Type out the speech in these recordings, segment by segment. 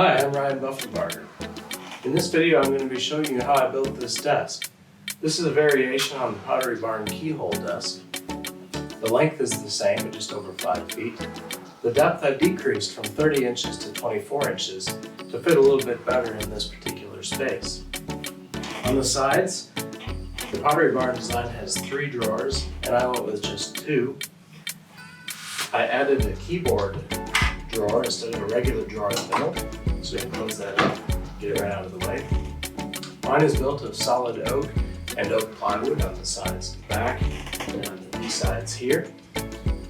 Hi, I'm Ryan Buffenbarger. In this video I'm going to be showing you how I built this desk. This is a variation on the Pottery Barn Keyhole Desk. The length is the same at just over 5 feet. The depth I've decreased from 30 inches to 24 inches to fit a little bit better in this particular space. On the sides, the Pottery Barn design has 3 drawers and I went with just 2. I added a keyboard drawer instead of a regular drawer in the middle, so you can close that up, get it right out of the way. Mine is built of solid oak and oak plywood on the sides and back, and on these sides here,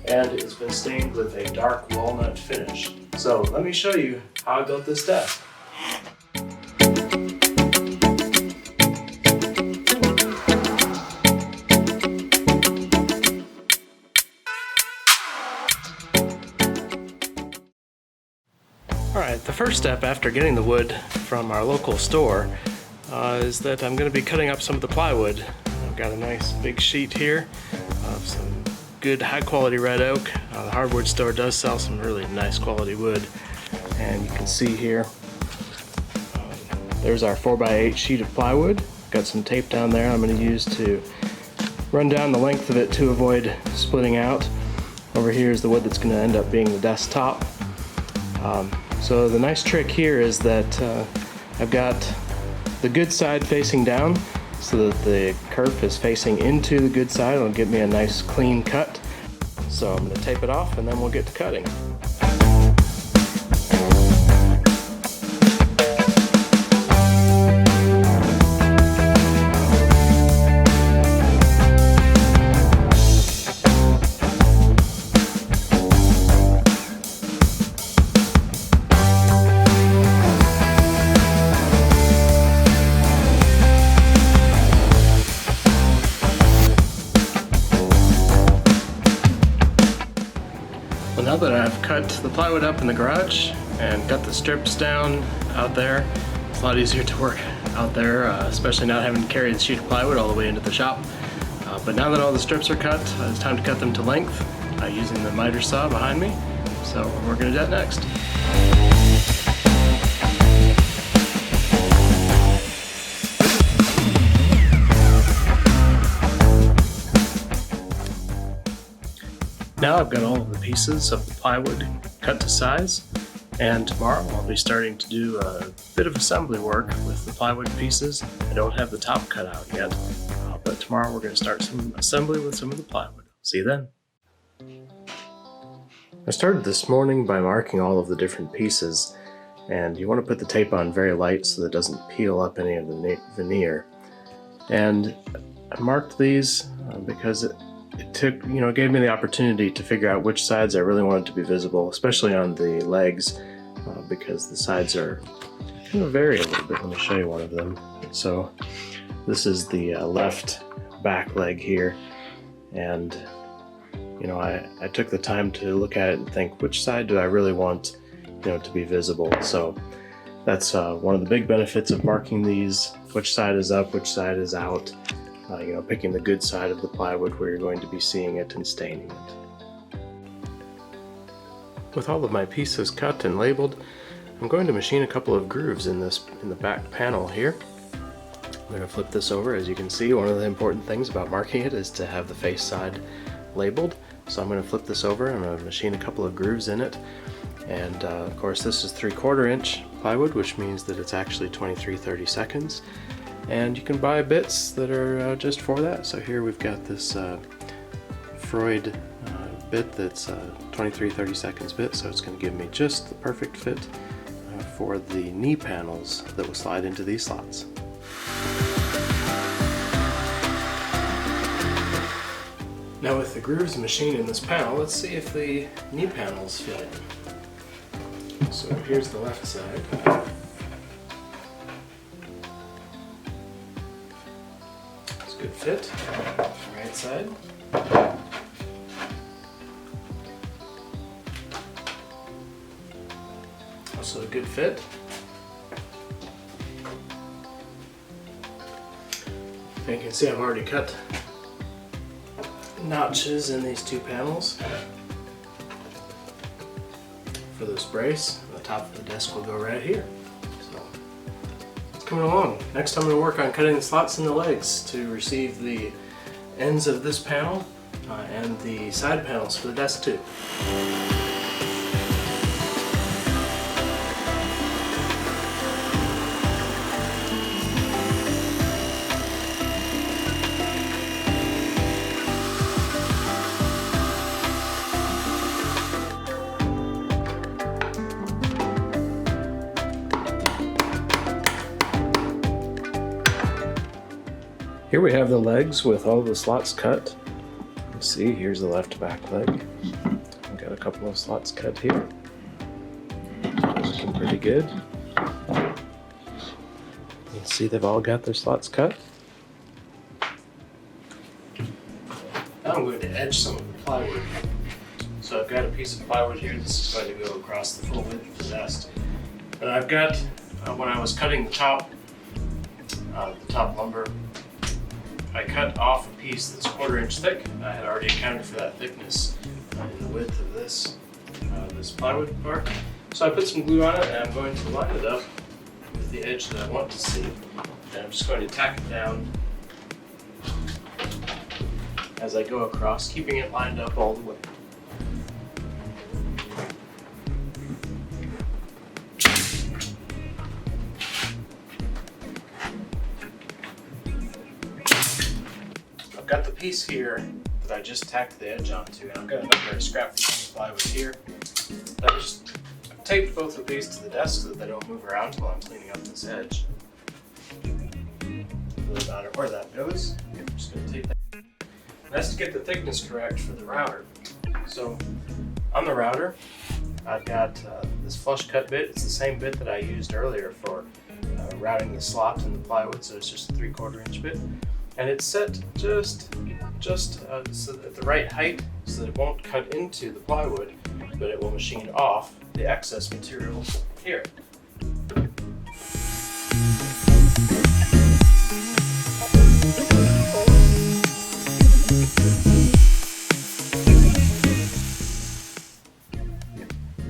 and it's been stained with a dark walnut finish. So let me show you how I built this desk. Alright, the first step after getting the wood from our local store is that I'm going to be cutting up some of the plywood. I've got a nice big sheet here of some good high quality red oak. The hardwood store does sell some really nice quality wood, and you can see here there's our 4x8 sheet of plywood. Got some tape down there I'm going to use to run down the length of it to avoid splitting out. Over here is the wood that's going to end up being the desktop. So the nice trick here is that I've got the good side facing down so that the kerf is facing into the good side. It'll give me a nice clean cut. So I'm going to tape it off and then we'll get to cutting. Now that I've cut the plywood up in the garage and got the strips down out there, it's a lot easier to work out there, especially not having to carry the sheet of plywood all the way into the shop. But now that all the strips are cut, it's time to cut them to length using the miter saw behind me. So we're going to do that next. Now I've got all of the pieces of the plywood cut to size, and tomorrow I'll be starting to do a bit of assembly work with the plywood pieces. I don't have the top cut out yet, but tomorrow we're going to start some assembly with some of the plywood. See you then. I started this morning by marking all of the different pieces, and you want to put the tape on very light so that it doesn't peel up any of the veneer. And I marked these because it gave me the opportunity to figure out which sides I really wanted to be visible, especially on the legs, because the sides are kind of vary a little bit. Let me show you one of them. So this is the left back leg here, and I took the time to look at it and think, which side do I really want to be visible? So that's one of the big benefits of marking these, which side is up, which side is out. Picking the good side of the plywood where you're going to be seeing it and staining it. With all of my pieces cut and labeled, I'm going to machine a couple of grooves in the back panel here. I'm going to flip this over. As you can see, one of the important things about marking it is to have the face side labeled. So I'm going to flip this over and I'm going to machine a couple of grooves in it. And of course this is 3/4 inch plywood, which means that it's actually 23/30 seconds. And you can buy bits that are just for that. So here we've got this Freud bit that's 23/30 seconds bit, so it's going to give me just the perfect fit for the knee panels that will slide into these slots. Now with the grooves machined in this panel, let's see if the knee panels fit in. So here's the left side. Good fit. Right side. Also a good fit. And you can see I've already cut notches in these 2 panels for this brace. On the top of the desk will go right here. So it's coming along. Next I'm going to work on cutting the slots in the legs to receive the ends of this panel and the side panels for the desk too. Here we have the legs with all the slots cut. You see, here's the left back leg. We've got a couple of slots cut here. Looking pretty good. You can see they've all got their slots cut. Now I'm going to edge some of the plywood. So I've got a piece of plywood here. This is going to go across the full width of the desk. And I've got, when I was cutting the top lumber, I cut off a piece that's 1/4 inch thick. I had already accounted for that thickness in the width of this plywood part. So I put some glue on it and I'm going to line it up with the edge that I want to see. And I'm just going to tack it down as I go across, keeping it lined up all the way. Got the piece here that I just tacked the edge onto, and I've got another scrap piece of plywood here. I've taped both of these to the desk so that they don't move around while I'm cleaning up this edge. Doesn't matter where that goes. I'm just going to tape that. And that's to get the thickness correct for the router. So on the router, I've got this flush cut bit. It's the same bit that I used earlier for routing the slot in the plywood, so it's just a 3/4 inch bit. And it's set just so at the right height so that it won't cut into the plywood, but it will machine off the excess material here.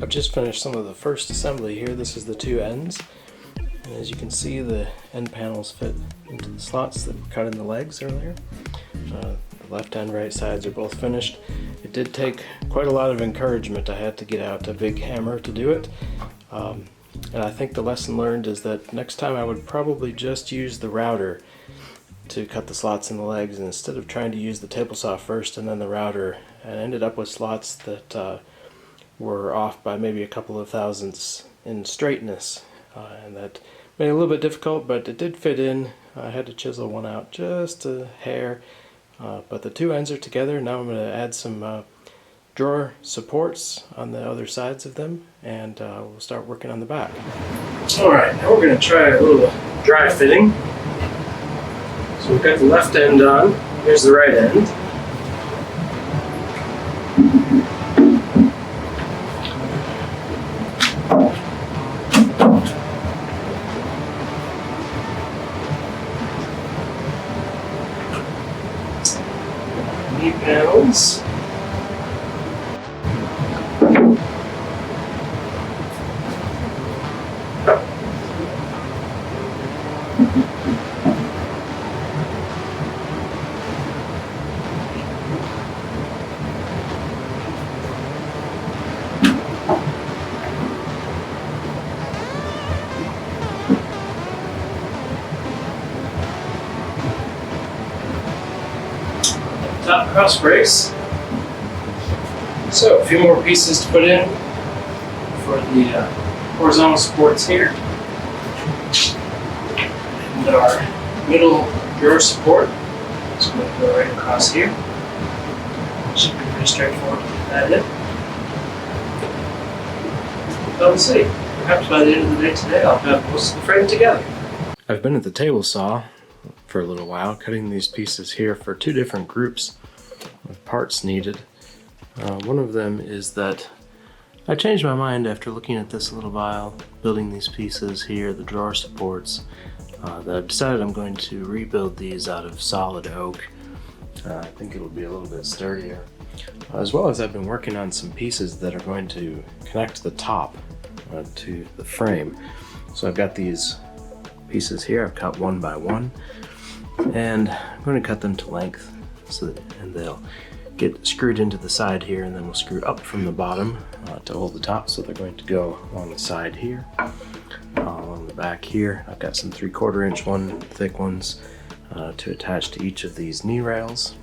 I've just finished some of the first assembly here. This is the two ends. And as you can see, the end panels fit into the slots that were cut in the legs earlier. The left and right sides are both finished. It did take quite a lot of encouragement. I had to get out a big hammer to do it. And I think the lesson learned is that next time I would probably just use the router to cut the slots in the legs, and instead of trying to use the table saw first and then the router, and ended up with slots that were off by maybe a couple of thousandths in straightness. And that made it a little bit difficult, but it did fit in. I had to chisel one out just a hair, but the two ends are together. Now I'm going to add some drawer supports on the other sides of them, and we'll start working on the back. Alright, now we're going to try a little dry fitting. So we've got the left end on, here's the right end. Knee panels. Top cross brace. So a few more pieces to put in for the horizontal supports here. And our middle drawer support is going to go right across here. Should be pretty straightforward to get that in. But we'll see. Perhaps by the end of the day today I'll have most of the frame together. I've been at the table saw for a little while, cutting these pieces here for two different groups of parts needed. One of them is that I changed my mind after looking at this a little while, building these pieces here, the drawer supports, that I've decided I'm going to rebuild these out of solid oak. I think it'll be a little bit sturdier. As well as I've been working on some pieces that are going to connect the top to the frame. So I've got these pieces here. I've cut one by one, and I'm going to cut them to length, and they'll get screwed into the side here, and then we'll screw up from the bottom to hold the top. So they're going to go along the side here, along the back here. I've got some 3/4 inch thick ones to attach to each of these knee rails,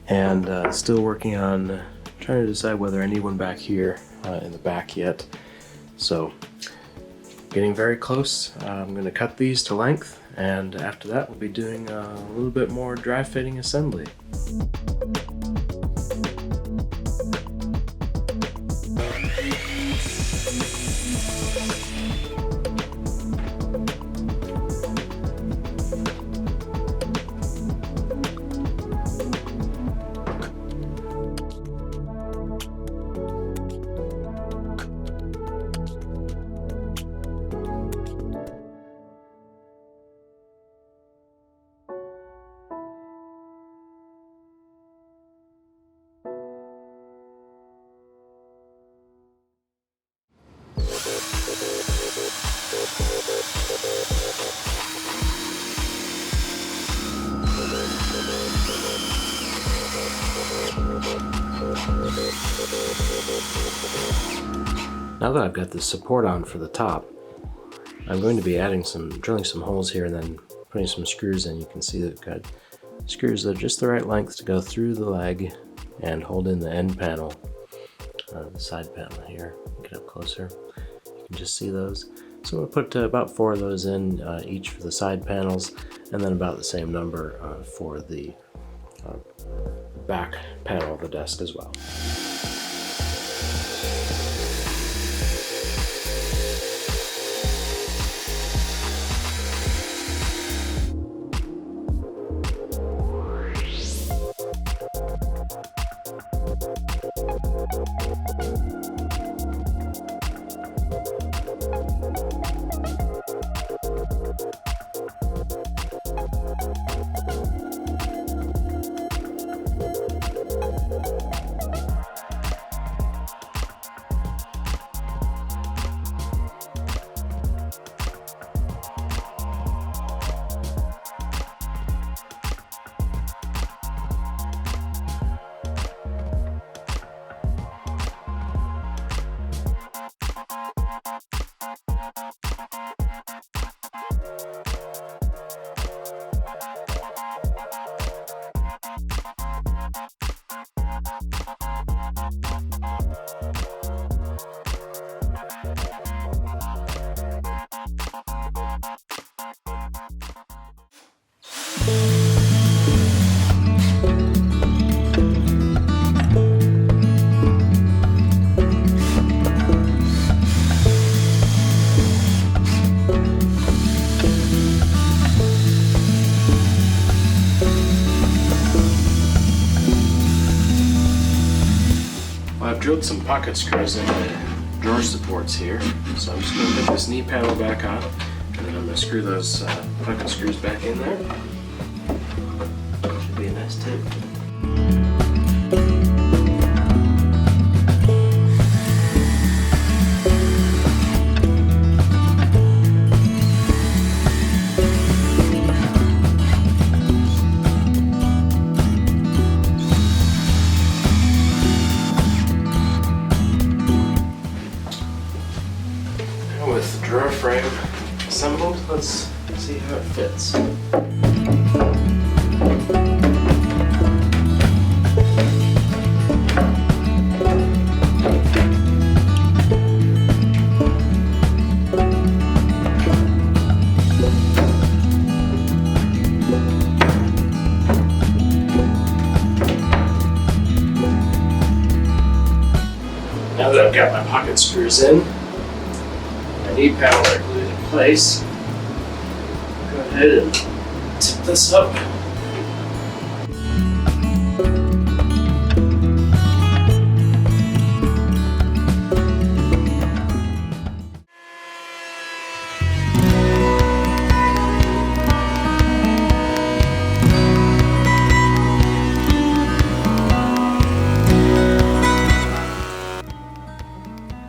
and still working on trying to decide whether I need one back here in the back yet. So getting very close. I'm going to cut these to length, and after that we'll be doing a little bit more dry fitting assembly. Now that I've got the support on for the top, I'm going to be drilling some holes here and then putting some screws in. You can see that I've got screws that are just the right length to go through the leg and hold in the end panel, the side panel here. Get up closer, you can just see those. So we'll put about 4 of those in each for the side panels, and then about the same number for the back panel of the desk as well. I've drilled some pocket screws in the drawer supports here, so I'm just going to put this knee panel back on, and then I'm going to screw those pocket screws back in there. Should be a nice tip. With the drawer frame assembled, let's see how it fits. Now that I've got my pocket screws in, my knee panel are glued in place, go ahead and tip this up.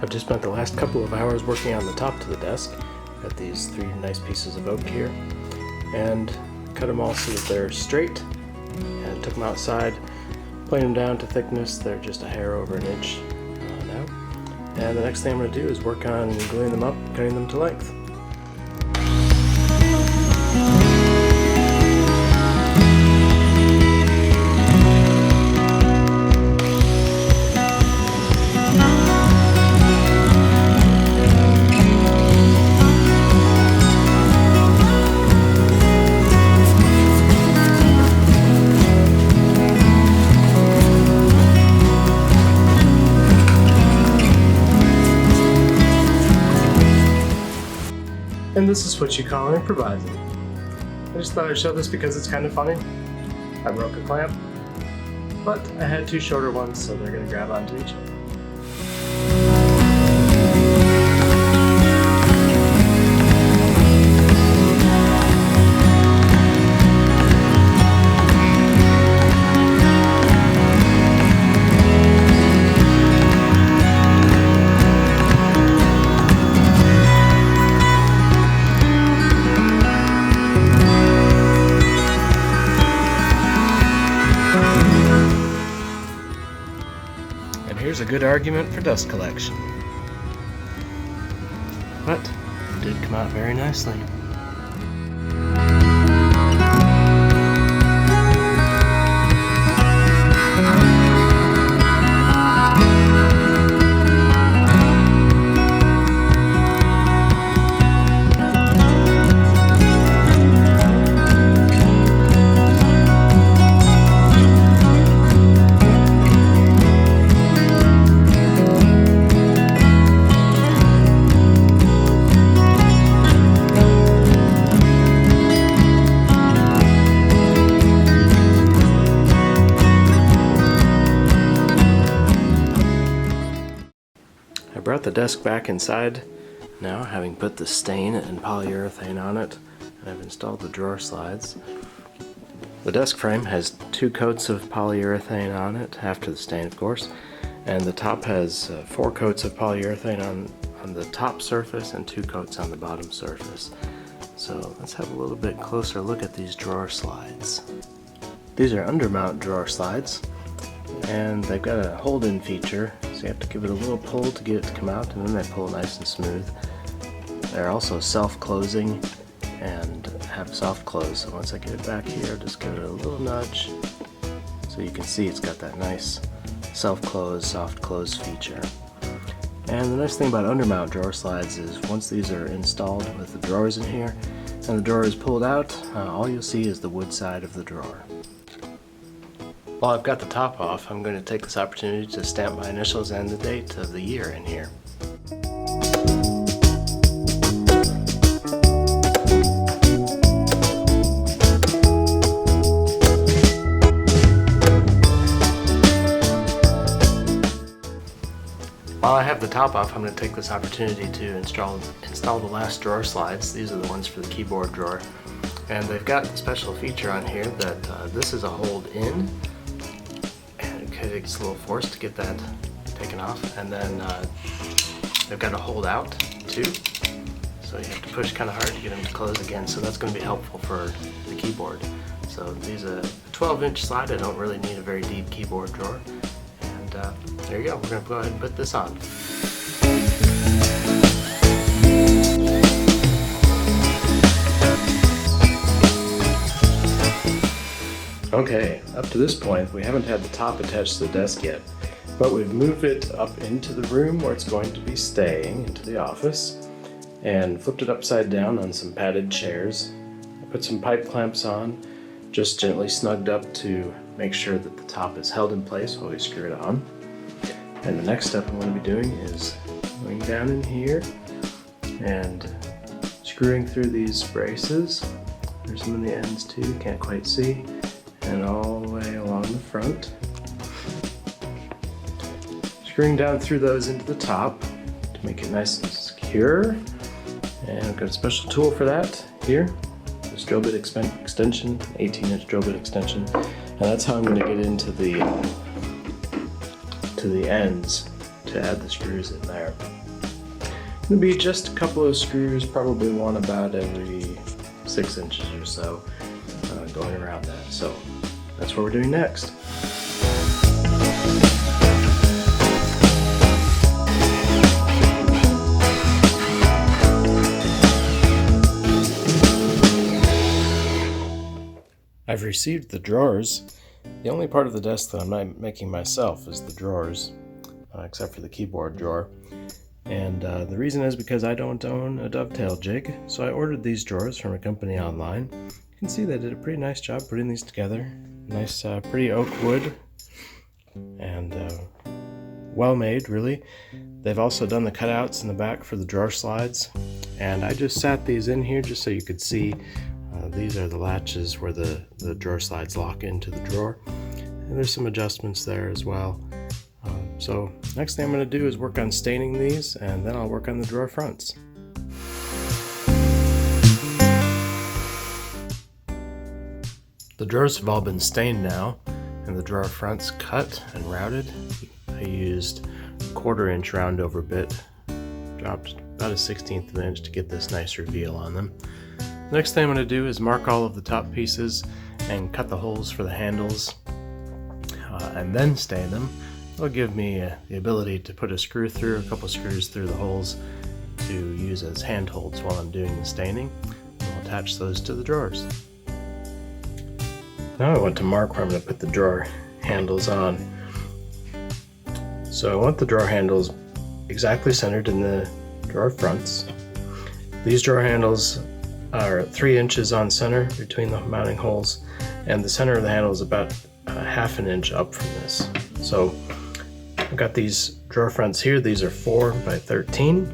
I've just Spent the last couple of hours working on the top to the desk. Got these 3 nice pieces of oak here, and cut them all so that they're straight, and took them outside, planed them down to thickness. They're just a hair over an inch now. And the next thing I'm going to do is work on gluing them up, cutting them to length. And this is what you call improvising. I just thought I'd show this because it's kind of funny. I broke a clamp, but I had 2 shorter ones, so they're going to grab onto each other. Here's a good argument for dust collection. But it did come out very nicely. I brought the desk back inside now, having put the stain and polyurethane on it, and I've installed the drawer slides. The desk frame has 2 coats of polyurethane on it, after the stain of course, and the top has 4 coats of polyurethane on the top surface and 2 coats on the bottom surface. So let's have a little bit closer look at these drawer slides. These are undermount drawer slides, and they've got a hold-in feature, so you have to give it a little pull to get it to come out, and then they pull nice and smooth. They're also self-closing and have soft close, so once I get it back here, just give it a little nudge so you can see it's got that nice self-close, soft close feature. And the nice thing about undermount drawer slides is once these are installed with the drawers in here and the drawer is pulled out, all you'll see is the wood side of the drawer. While I've got the top off, I'm going to take this opportunity to stamp my initials and the date of the year in here. While I have the top off, I'm going to take this opportunity to install the last drawer slides. These are the ones for the keyboard drawer. And they've got a special feature on here that this is a hold in. It takes a little force to get that taken off, and then they've got a hold out too, so you have to push kind of hard to get them to close again, so that's going to be helpful for the keyboard. So these are a 12-inch slide. I don't really need a very deep keyboard drawer, and there you go. We're going to go ahead and put this on. Okay, up to this point we haven't had the top attached to the desk yet, but we've moved it up into the room where it's going to be staying, into the office, and flipped it upside down on some padded chairs. I put some pipe clamps on, just gently snugged up to make sure that the top is held in place while we screw it on. And the next step I'm going to be doing is going down in here and screwing through these braces. There's some in the ends too, can't quite see. And all the way along the front. Screwing down through those into the top to make it nice and secure. And I've got a special tool for that here. This drill bit extension, 18-inch drill bit extension. And that's how I'm going to get into the ends to add the screws in there. It'll be just a couple of screws, probably one about every 6 inches or so, going around that. So that's what we're doing next. I've received the drawers. The only part of the desk that I'm not making myself is the drawers, except for the keyboard drawer. And the reason is because I don't own a dovetail jig, so I ordered these drawers from a company online. You can see they did a pretty nice job putting these together. Nice, pretty oak wood, and well made, really. They've also done the cutouts in the back for the drawer slides, and I just sat these in here just so you could see. These are the latches where the drawer slides lock into the drawer, and there's some adjustments there as well. So next thing I'm going to do is work on staining these, and then I'll work on the drawer fronts. The drawers have all been stained now, and the drawer fronts cut and routed. I used a 1/4 inch round over bit, dropped about a 1/16 of an inch to get this nice reveal on them. Next thing I'm going to do is mark all of the top pieces and cut the holes for the handles, and then stain them. It'll give me the ability to put a couple screws through the holes to use as handholds while I'm doing the staining. I'll attach those to the drawers. Now I want to mark where I'm going to put the drawer handles on. So I want the drawer handles exactly centered in the drawer fronts. These drawer handles are 3 inches on center between the mounting holes, and the center of the handle is about 1/2 inch up from this. So I've got these drawer fronts here. These are 4 by 13.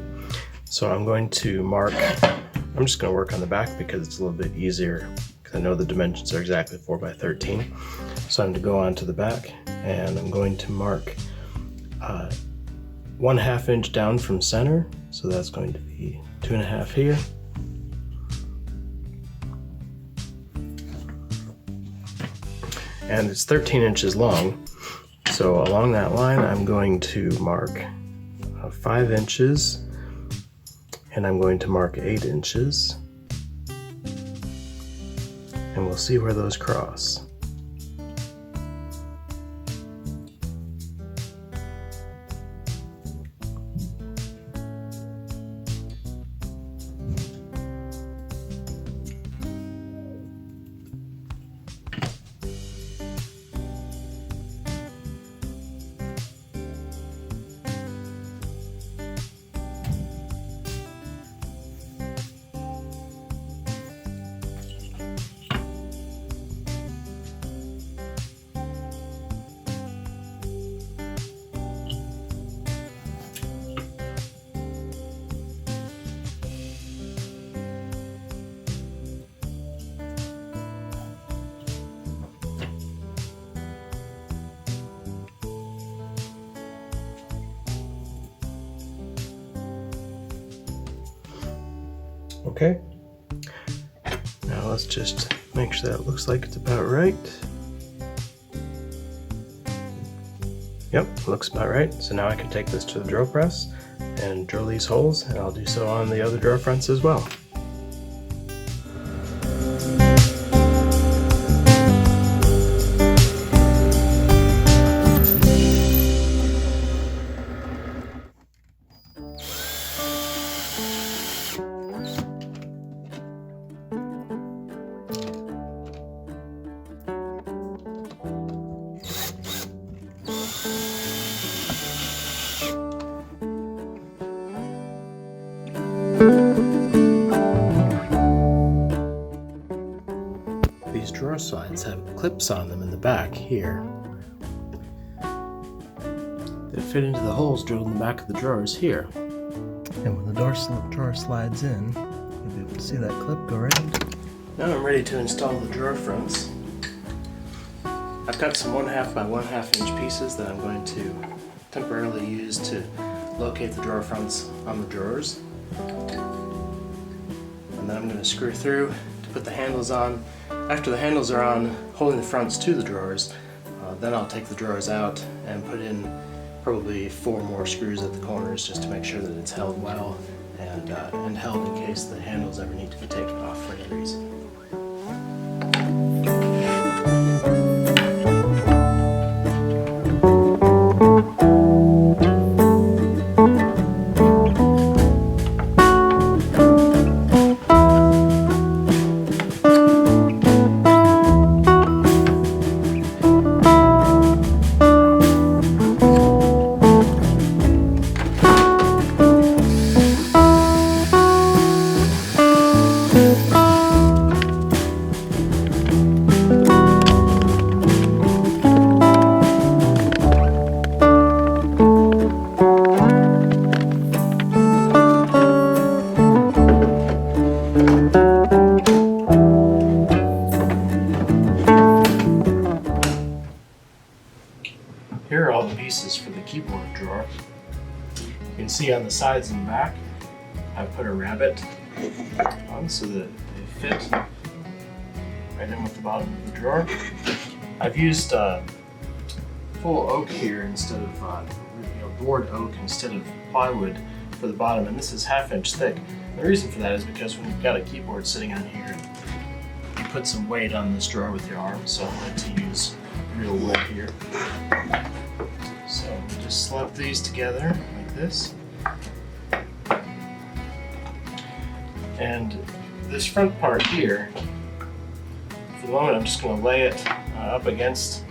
So I'm going to mark, I'm just going to work on the back because it's a little bit easier because I know the dimensions are exactly 4 by 13. So I'm going to go on to the back, and I'm going to mark 1/2 inch down from center. So that's going to be 2.5 here. And it's 13 inches long. So along that line, I'm going to mark 5 inches, and I'm going to mark 8 inches, and we'll see where those cross. Okay, now let's just make sure that looks like it's about right. Yep, looks about right. So now I can take this to the drill press and drill these holes, and I'll do so on the other drawer fronts as well. These drawer slides have clips on them in the back here that fit into the holes drilled in the back of the drawers here. And when the drawer slides in, you'll be able to see that clip go right into it. Now I'm ready to install the drawer fronts. I've got some 1/2 by 1/2 inch pieces that I'm going to temporarily use to locate the drawer fronts on the drawers. And then I'm going to screw through to put the handles on. After the handles are on, holding the fronts to the drawers, then I'll take the drawers out and put in probably 4 more screws at the corners just to make sure that it's held well and held in case the handles ever need to be taken off for any reason. Here are all the pieces for the keyboard drawer. You can see on the sides and back, I've put a rabbet on so that they fit right in with the bottom of the drawer. I've used full oak here instead of board oak instead of plywood for the bottom, and this is 1/2 inch thick. The reason for that is because when you've got a keyboard sitting on here, you put some weight on this drawer with your arm, so I wanted to use real wood here. So just slap these together like this. And this front part here, for the moment I'm just going to lay it up against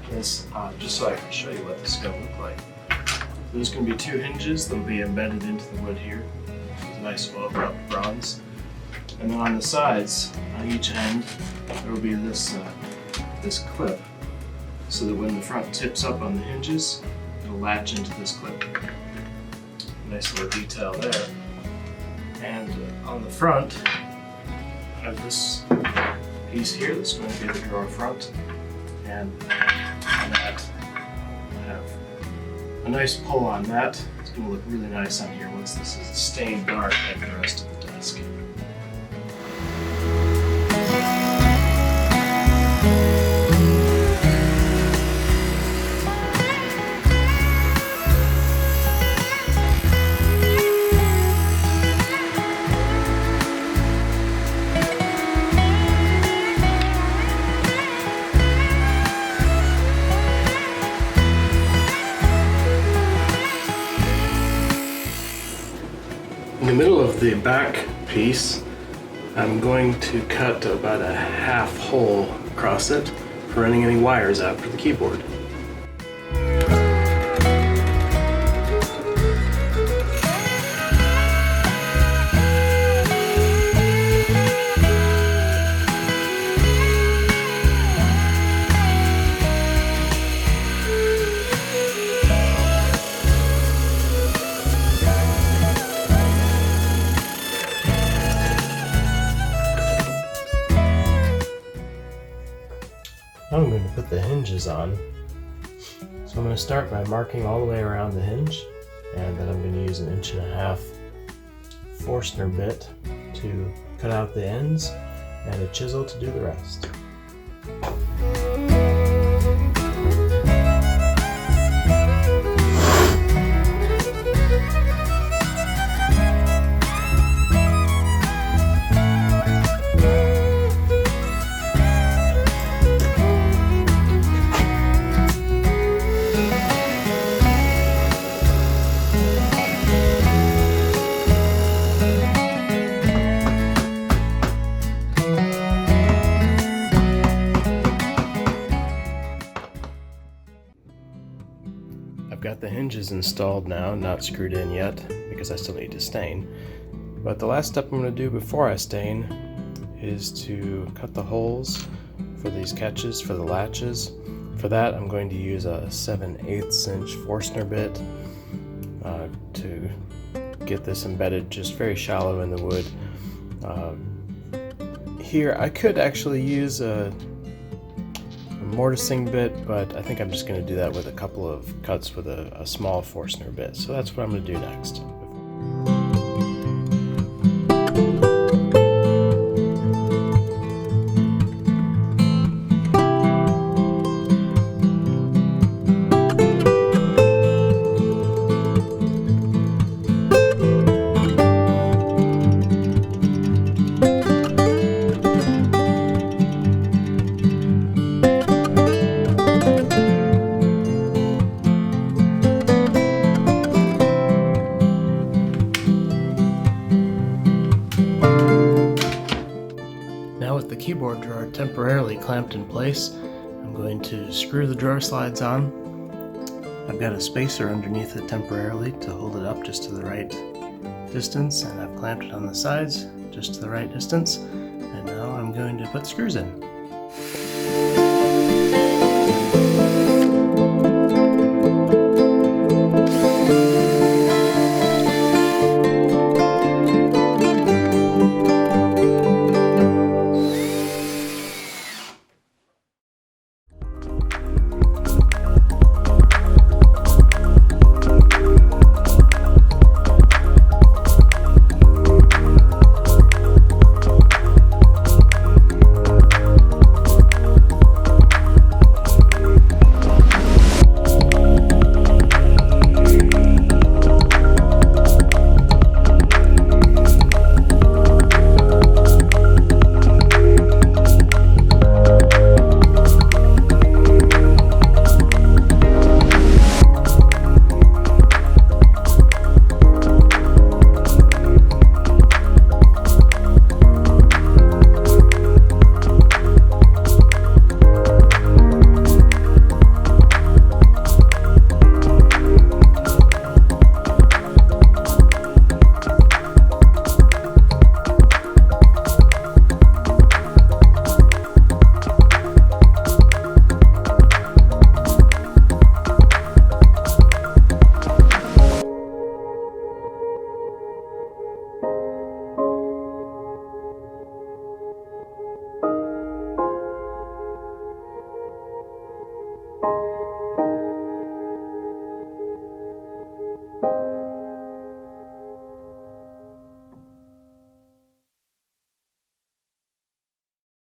this just so I can show you what this is going to look like. So there's going to be 2 hinges that will be embedded into the wood here. It's a nice well-rubbed bronze. And then on the sides, on each end, there will be this clip, so that when the front tips up on the hinges, it'll latch into this clip. Nice little detail there. And on the front, I have this piece here that's going to be the drawer front, and on that I have a nice pull on that. It's going to look really nice on here once this is stained dark like the rest of the desk. In the middle of the back piece, I'm going to cut about a 1/2 hole across it for running any wires out for the keyboard. Now I'm going to put the hinges on. So I'm going to start by marking all the way around the hinge, and then I'm going to use an 1.5 inch Forstner bit to cut out the ends and a chisel to do the rest. I've got the hinges installed now, not screwed in yet because I still need to stain. But the last step I'm going to do before I stain is to cut the holes for these catches for the latches. For that I'm going to use a 7/8 inch Forstner bit to get this embedded just very shallow in the wood. Here I could actually use a mortising bit, but I think I'm just going to do that with a couple of cuts with a small Forstner bit. So that's what I'm going to do next. keyboard drawer temporarily clamped in place, I'm going to screw the drawer slides on. I've got a spacer underneath it temporarily to hold it up just to the right distance, and I've clamped it on the sides just to the right distance, and now I'm going to put screws in.